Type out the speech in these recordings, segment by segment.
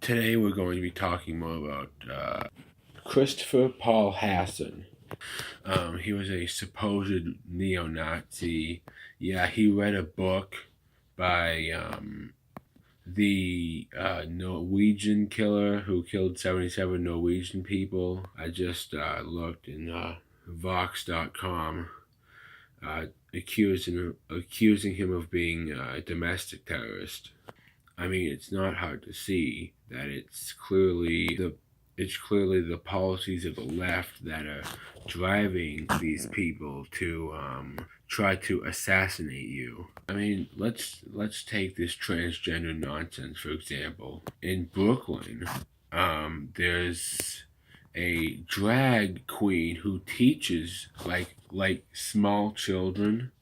Today we're going to be talking more about Christopher Paul Hanson. He was a supposed neo-Nazi. Yeah, he read a book by the Norwegian killer who killed 77 Norwegian people. I just looked in Vox.com, accusing him of being a domestic terrorist. I mean, it's not hard to see that it's clearly the policies of the left that are driving these people to try to assassinate you. I mean, let's take this transgender nonsense for example. In Brooklyn, there's a drag queen who teaches like small children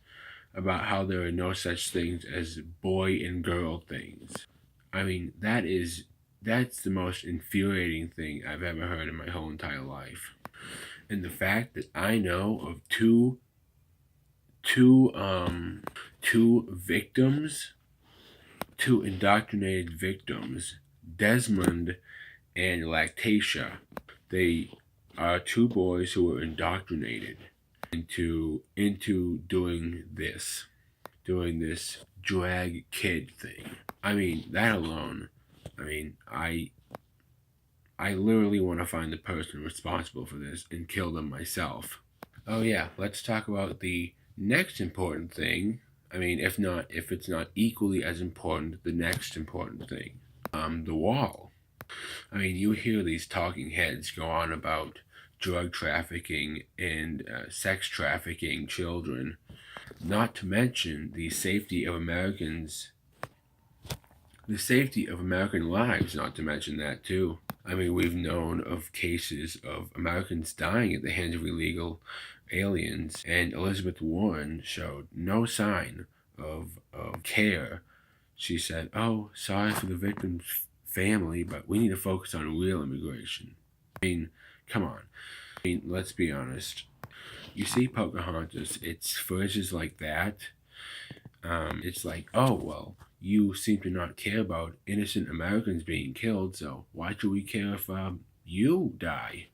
about how there are no such things as boy and girl things. I mean, that's the most infuriating thing I've ever heard in my whole entire life. And the fact that I know of two victims, two indoctrinated victims, Desmond and Lactatia. They are two boys who were indoctrinated into doing this drag kid thing. I mean, that alone, I literally want to find the person responsible for this and kill them myself. Oh yeah, let's talk about the next important thing. I mean, if it's not equally as important, the next important thing. The wall. I mean, you hear these talking heads go on about drug trafficking and sex trafficking children, not to mention the safety of American lives, not to mention that too. I mean, we've known of cases of Americans dying at the hands of illegal aliens, and Elizabeth Warren showed no sign of care. She said, "Oh, sorry for the victim's family, but we need to focus on real immigration." I mean, come on. I mean, let's be honest. You see Pocahontas, it's phrases like that. It's like, oh, well, you seem to not care about innocent Americans being killed, so why should we care if you die?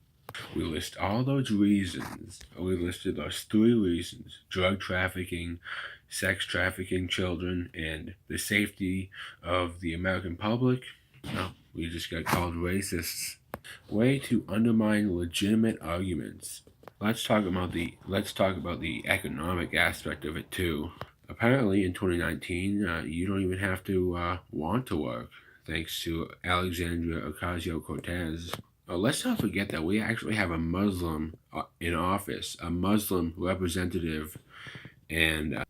We list all those reasons. We listed those three reasons: drug trafficking, sex trafficking children, and the safety of the American public. No, we just got called racists. Way to undermine legitimate arguments. Let's talk about the economic aspect of it too. Apparently, in 2019, you don't even have to want to work, thanks to Alexandria Ocasio-Cortez. Let's not forget that we actually have a Muslim in office, a Muslim representative, and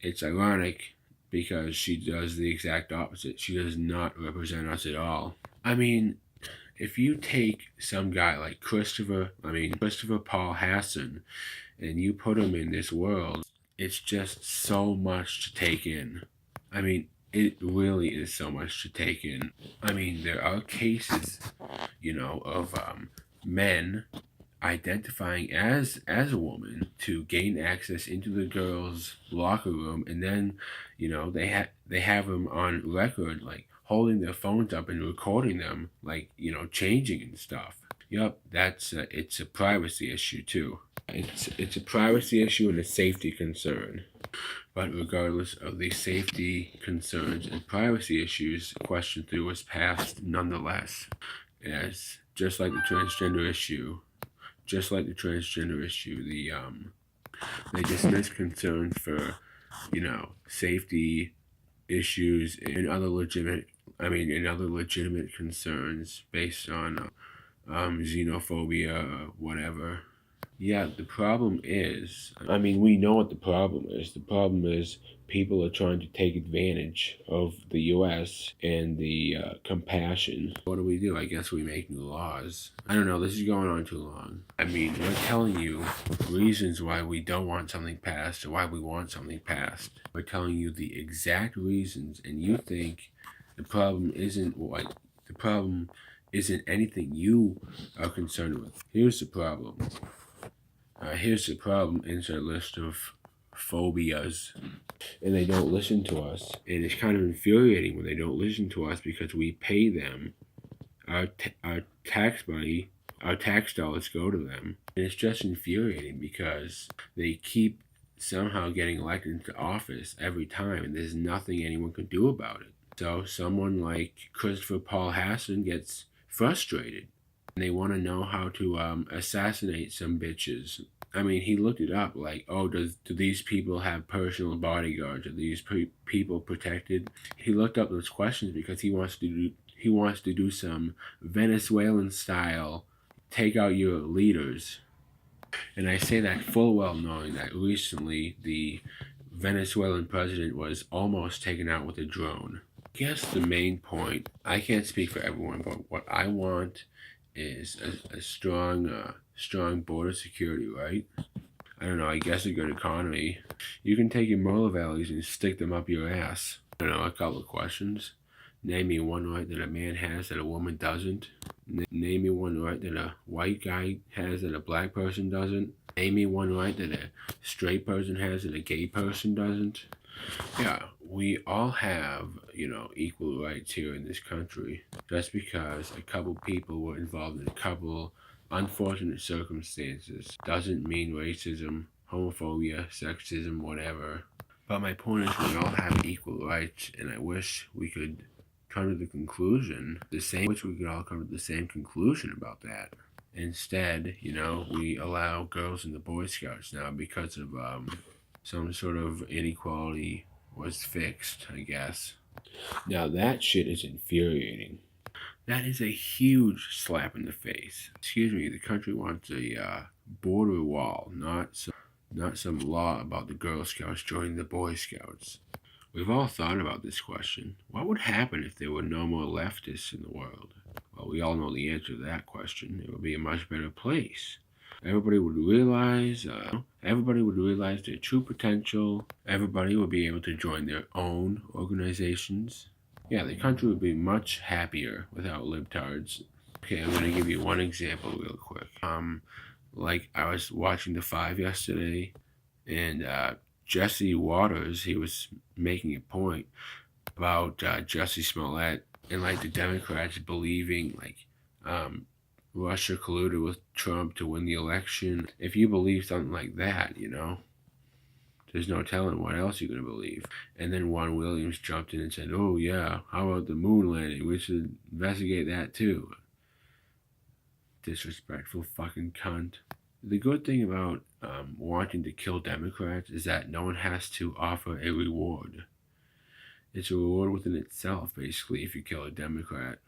it's ironic because she does the exact opposite. She does not represent us at all. I mean, if you take some guy like Christopher Paul Hanson, and you put him in this world, it's just so much to take in. I mean, it really is so much to take in. I mean, there are cases, of men identifying as a woman to gain access into the girls' locker room, and then, they have them on record, like holding their phones up and recording them, like changing and stuff. Yup, it's a privacy issue too. It's a privacy issue and a safety concern. But regardless of the safety concerns and privacy issues, question 3 was passed nonetheless. As just like the transgender issue, they dismissed concerns for safety issues and other legitimate concerns based on xenophobia or whatever. Yeah, the problem is, we know what the problem is. The problem is people are trying to take advantage of the U.S. and the compassion. What do? I guess we make new laws. I don't know, this is going on too long. I mean, we're telling you reasons why we don't want something passed or why we want something passed. We're telling you the exact reasons, and you think the problem isn't anything you are concerned with. Here's the problem. Insert list of phobias, and they don't listen to us. And it's kind of infuriating when they don't listen to us because we pay them. Our tax money, our tax dollars go to them. And it's just infuriating because they keep somehow getting elected into office every time, and there's nothing anyone can do about it. So someone like Paul Hanson gets frustrated, and they want to know how to assassinate some bitches. I mean, he looked it up, like, oh, do these people have personal bodyguards? Are these people protected? He looked up those questions because he wants to do some Venezuelan style, take out your leaders. And I say that full well knowing that recently the Venezuelan president was almost taken out with a drone. I guess the main point, I can't speak for everyone, but what I want is a strong border security, right? I don't know, I guess a good economy. You can take your molar values and stick them up your ass. I don't know, a couple of questions. Name me one right that a man has that a woman doesn't. Name me one right that a white guy has that a black person doesn't. Name me one right that a straight person has that a gay person doesn't. Yeah, we all have, equal rights here in this country. Just because a couple people were involved in a couple unfortunate circumstances doesn't mean racism, homophobia, sexism, whatever. But my point is we all have equal rights, and I wish we could come to the conclusion, we could all come to the same conclusion about that. Instead, we allow girls in the Boy Scouts now because of some sort of inequality was fixed, I guess. Now that shit is infuriating. That is a huge slap in the face. Excuse me, the country wants a border wall, not some law about the Girl Scouts joining the Boy Scouts. We've all thought about this question. What would happen if there were no more leftists in the world? Well, we all know the answer to that question. It would be a much better place. Everybody would realize their true potential. Everybody would be able to join their own organizations. Yeah, the country would be much happier without libtards. Okay, I'm gonna give you one example real quick. Like I was watching The Five yesterday, and Jesse Waters, he was making a point about Jussie Smollett and like the Democrats believing Russia colluded with Trump to win the election. If you believe something like that, there's no telling what else you're going to believe. And then Juan Williams jumped in and said, oh yeah, how about the moon landing? We should investigate that too. Disrespectful fucking cunt. The good thing about wanting to kill Democrats is that no one has to offer a reward. It's a reward within itself, basically, if you kill a Democrat.